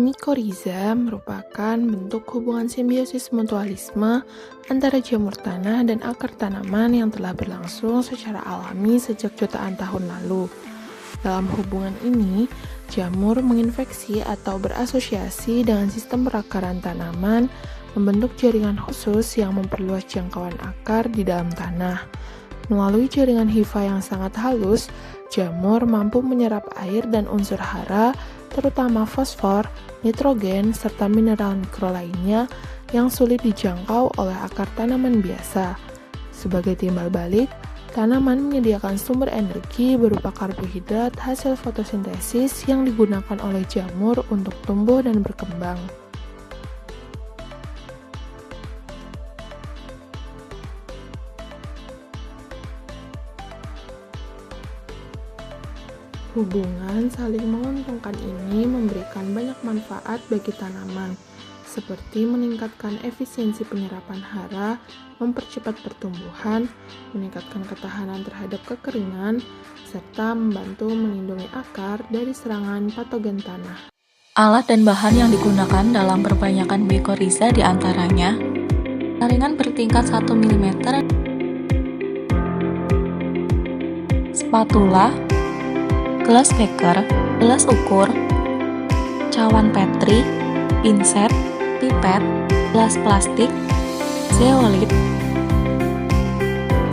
Mikorizа merupakan bentuk hubungan simbiosis mutualisme antara jamur tanah dan akar tanaman yang telah berlangsung secara alami sejak jutaan tahun lalu. Dalam hubungan ini, jamur menginfeksi atau berasosiasi dengan sistem perakaran tanaman, membentuk jaringan khusus yang memperluas jangkauan akar di dalam tanah. Melalui jaringan hifa yang sangat halus, jamur mampu menyerap air dan unsur hara, terutama fosfor, nitrogen, serta mineral mikro lainnya yang sulit dijangkau oleh akar tanaman biasa. Sebagai timbal balik, tanaman menyediakan sumber energi berupa karbohidrat hasil fotosintesis yang digunakan oleh jamur untuk tumbuh dan berkembang. Hubungan saling menguntungkan ini memberikan banyak manfaat bagi tanaman, seperti meningkatkan efisiensi penyerapan hara, mempercepat pertumbuhan, meningkatkan ketahanan terhadap kekeringan, serta membantu melindungi akar dari serangan patogen tanah. Alat dan bahan yang digunakan dalam perbanyakan Mikorizа diantaranya saringan bertingkat 1 mm, spatula, gelas beker, gelas ukur, cawan petri, pinset, pipet, gelas plastik, zeolit,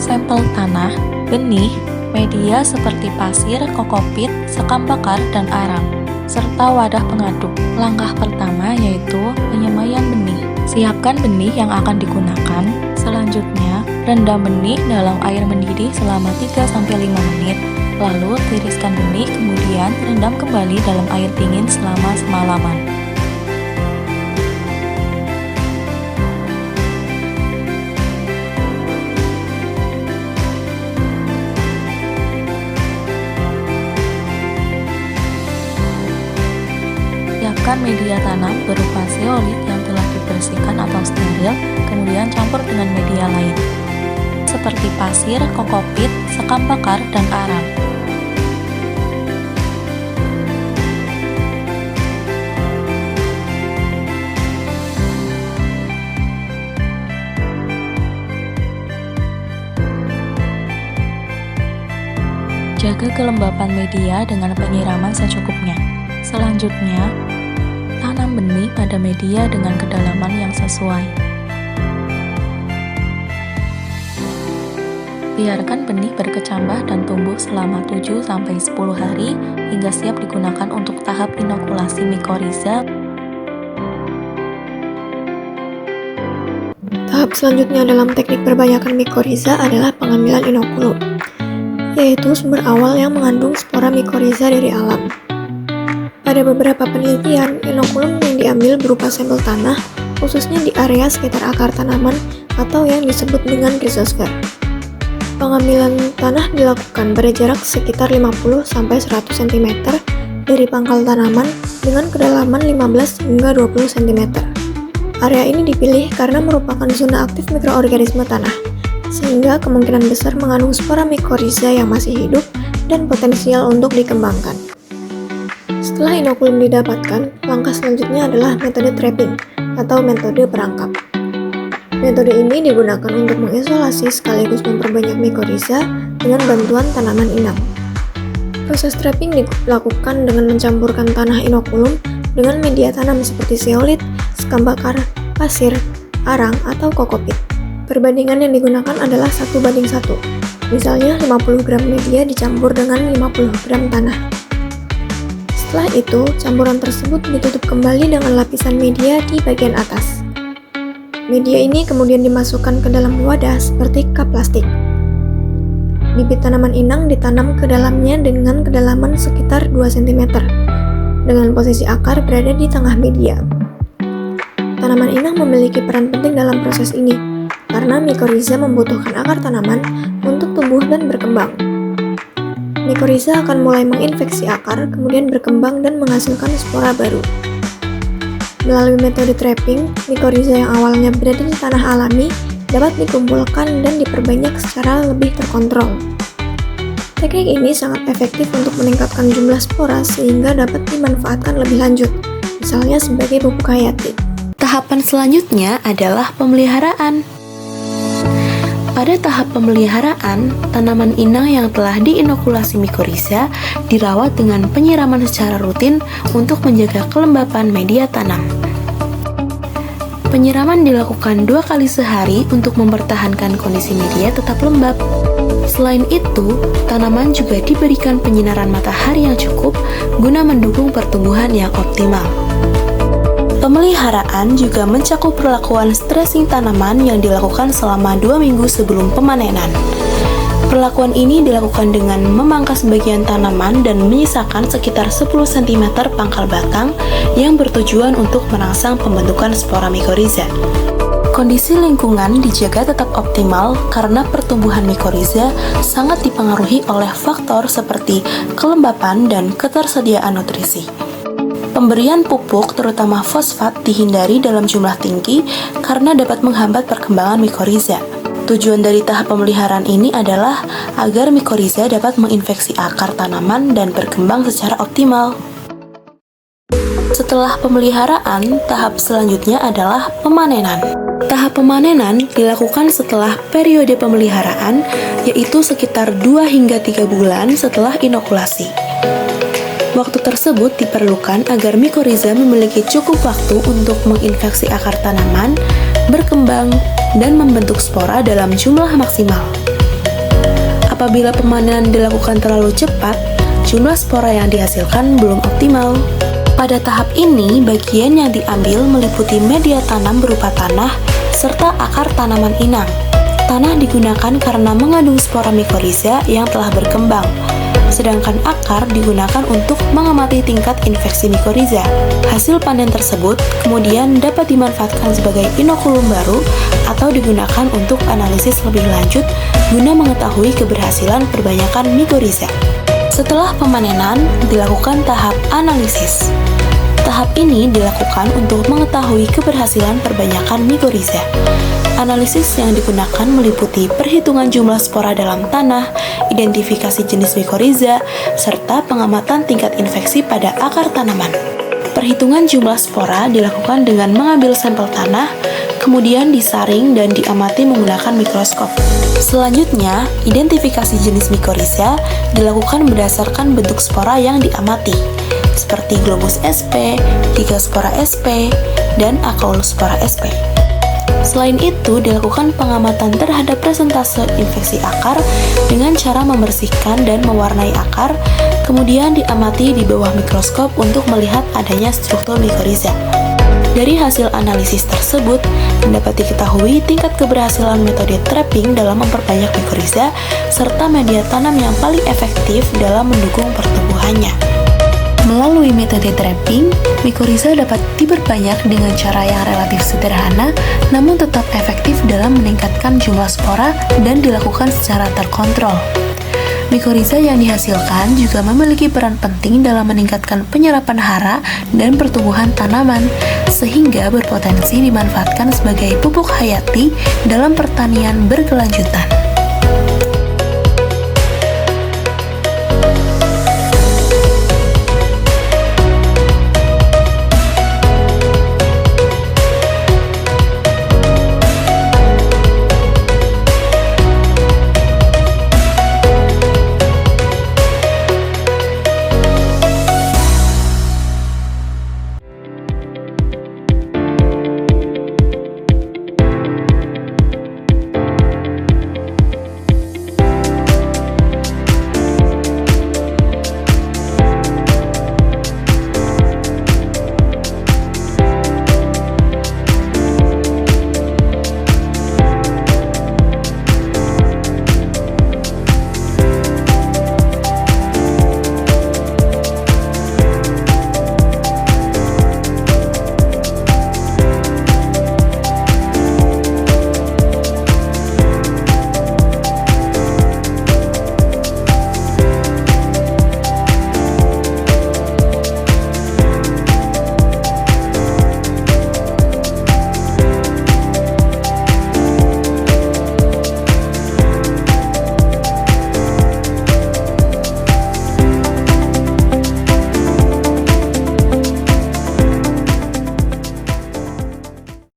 sampel tanah, benih, media seperti pasir, kokopit, sekam bakar, dan arang, serta wadah pengaduk. Langkah pertama yaitu penyemaian benih. Siapkan benih yang akan digunakan. Selanjutnya, rendam benih dalam air mendidih selama 3-5 menit. Lalu tiriskan benih, kemudian rendam kembali dalam air dingin selama semalaman. Siapkan media tanam berupa zeolit yang telah dibersihkan atau steril, kemudian campur dengan media lain, seperti pasir, kokopit, sekam bakar, dan arang. Jaga kelembapan media dengan penyiraman secukupnya. Selanjutnya, tanam benih pada media dengan kedalaman yang sesuai. Biarkan benih berkecambah dan tumbuh selama 7-10 hari hingga siap digunakan untuk tahap inokulasi Mikorizа. Tahap selanjutnya dalam teknik perbanyakan Mikorizа adalah pengambilan inokulum, yaitu sumber awal yang mengandung spora Mikorizа dari alam. Pada beberapa penelitian, inokulum yang diambil berupa sampel tanah, khususnya di area sekitar akar tanaman atau yang disebut dengan rhizosfer. Pengambilan tanah dilakukan pada jarak sekitar 50-100 cm dari pangkal tanaman dengan kedalaman 15 hingga 20 cm. Area ini dipilih karena merupakan zona aktif mikroorganisme tanah, sehingga kemungkinan besar mengandung spora Mikorizа yang masih hidup dan potensial untuk dikembangkan. Setelah inokulum didapatkan, langkah selanjutnya adalah metode trapping atau metode perangkap. Metode ini digunakan untuk mengisolasi sekaligus memperbanyak Mikorizа dengan bantuan tanaman inang. Proses trapping dilakukan dengan mencampurkan tanah inokulum dengan media tanam seperti zeolit, sekam bakar, pasir, arang, atau kokopit. Perbandingan yang digunakan adalah 1:1. Misalnya 50 gram media dicampur dengan 50 gram tanah. Setelah itu, campuran tersebut ditutup kembali dengan lapisan media di bagian atas. Media ini kemudian dimasukkan ke dalam wadah seperti cup plastik. Bibit tanaman inang ditanam ke dalamnya dengan kedalaman sekitar 2 cm, dengan posisi akar berada di tengah media. Tanaman inang memiliki peran penting dalam proses ini, karena Mikorizа membutuhkan akar tanaman untuk tumbuh dan berkembang. Mikorizа akan mulai menginfeksi akar, kemudian berkembang dan menghasilkan spora baru. Melalui metode trapping, Mikorizа yang awalnya berada di tanah alami dapat dikumpulkan dan diperbanyak secara lebih terkontrol. Teknik ini sangat efektif untuk meningkatkan jumlah spora sehingga dapat dimanfaatkan lebih lanjut, misalnya sebagai pupuk hayati. Tahapan selanjutnya adalah pemeliharaan. Pada tahap pemeliharaan, tanaman inang yang telah diinokulasi mikorizа dirawat dengan penyiraman secara rutin untuk menjaga kelembapan media tanam. Penyiraman dilakukan 2 kali sehari untuk mempertahankan kondisi media tetap lembab. Selain itu, tanaman juga diberikan penyinaran matahari yang cukup guna mendukung pertumbuhan yang optimal. Pemeliharaan juga mencakup perlakuan stressing tanaman yang dilakukan selama 2 minggu sebelum pemanenan. Perlakuan ini dilakukan dengan memangkas bagian tanaman dan menyisakan sekitar 10 cm pangkal batang yang bertujuan untuk merangsang pembentukan spora mikorizа. Kondisi lingkungan dijaga tetap optimal karena pertumbuhan mikorizа sangat dipengaruhi oleh faktor seperti kelembapan dan ketersediaan nutrisi. Pemberian pupuk, terutama fosfat, dihindari dalam jumlah tinggi karena dapat menghambat perkembangan mikorizа. Tujuan dari tahap pemeliharaan ini adalah agar mikorizа dapat menginfeksi akar tanaman dan berkembang secara optimal. Setelah pemeliharaan, tahap selanjutnya adalah pemanenan. Tahap pemanenan dilakukan setelah periode pemeliharaan, yaitu sekitar 2 hingga 3 bulan setelah inokulasi. Waktu tersebut diperlukan agar mikorizа memiliki cukup waktu untuk menginfeksi akar tanaman, berkembang, dan membentuk spora dalam jumlah maksimal. Apabila pemanenan dilakukan terlalu cepat, jumlah spora yang dihasilkan belum optimal. Pada tahap ini, bagian yang diambil meliputi media tanam berupa tanah, serta akar tanaman inang. Tanah digunakan karena mengandung spora mikorizа yang telah berkembang, sedangkan akar digunakan untuk mengamati tingkat infeksi mikorizа. Hasil panen tersebut kemudian dapat dimanfaatkan sebagai inokulum baru atau digunakan untuk analisis lebih lanjut guna mengetahui keberhasilan perbanyakan mikorizа. Setelah pemanenan, dilakukan tahap analisis. Tahap ini dilakukan untuk mengetahui keberhasilan perbanyakan mikorizа. Analisis yang digunakan meliputi perhitungan jumlah spora dalam tanah, identifikasi jenis mikorizа, serta pengamatan tingkat infeksi pada akar tanaman. Perhitungan jumlah spora dilakukan dengan mengambil sampel tanah, kemudian disaring dan diamati menggunakan mikroskop. Selanjutnya, identifikasi jenis mikorizа dilakukan berdasarkan bentuk spora yang diamati, seperti globus SP, gigaspora SP, dan acaulospora SP. Selain itu, dilakukan pengamatan terhadap presentase infeksi akar dengan cara membersihkan dan mewarnai akar, kemudian diamati di bawah mikroskop untuk melihat adanya struktur mikorizа. Dari hasil analisis tersebut, dapat diketahui tingkat keberhasilan metode trapping dalam memperbanyak mikorizа, serta media tanam yang paling efektif dalam mendukung pertumbuhannya. Melalui metode trapping, mikorizа dapat diperbanyak dengan cara yang relatif sederhana, namun tetap efektif dalam meningkatkan jumlah spora dan dilakukan secara terkontrol. Mikorizа yang dihasilkan juga memiliki peran penting dalam meningkatkan penyerapan hara dan pertumbuhan tanaman, sehingga berpotensi dimanfaatkan sebagai pupuk hayati dalam pertanian berkelanjutan.